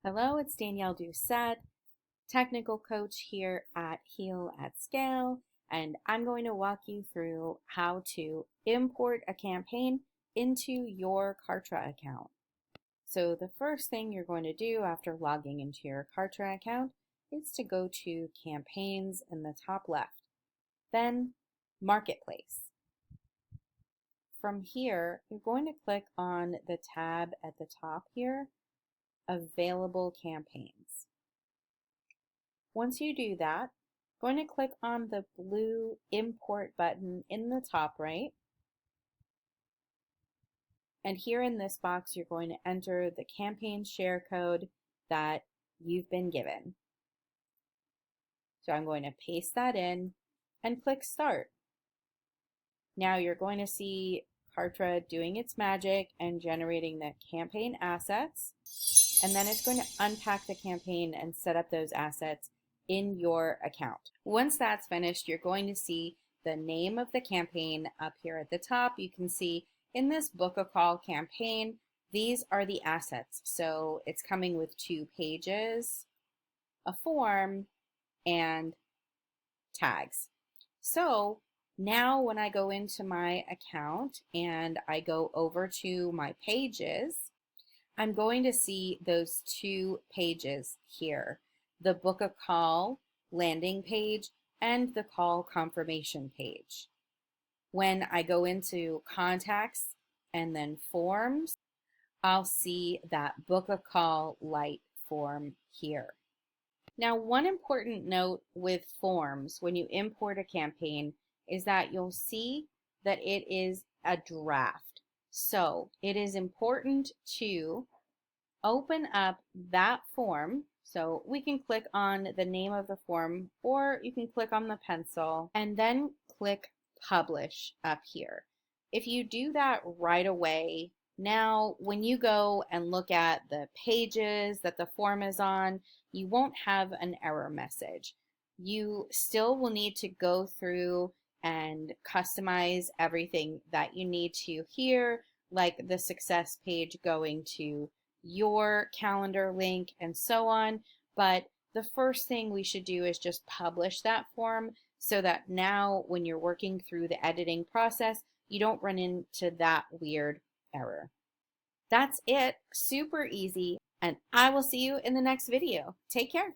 Hello, it's Danielle Doucette, technical coach here at HealAtScale, and I'm going to walk you through how to import a campaign into your Kartra account. So the first thing you're going to do after logging into your Kartra account is to go to Campaigns in the top left, then Marketplace. From here, you're going to click on the tab at the top here, Available Campaigns. Once you do that, going to click on the blue import button in the top right. And here in this box, you're going to enter the campaign share code that you've been given. So I'm going to paste that in and click Start. Now you're going to see Kartra doing its magic and generating the campaign assets. And then it's going to unpack the campaign and set up those assets in your account. Once that's finished, you're going to see the name of the campaign up here at the top. You can see in this Book a Call campaign, these are the assets. So it's coming with 2 pages, a form, and tags. So now when I go into my account and I go over to my pages, I'm going to see those 2 pages here, the Book a Call landing page and the call confirmation page. When I go into contacts and then forms, I'll see that Book a Call light form here. Now, one important note with forms when you import a campaign is that you'll see that it is a draft. So it is important to open up that form. So we can click on the name of the form, or you can click on the pencil and then click Publish up here. If you do that right away, now when you go and look at the pages that the form is on, you won't have an error message. You still will need to go through and customize everything that you need to here, like the success page going to your calendar link and so on. But the first thing we should do is just publish that form so that now when you're working through the editing process, you don't run into that weird error. That's it, super easy, and I will see you in the next video. Take care.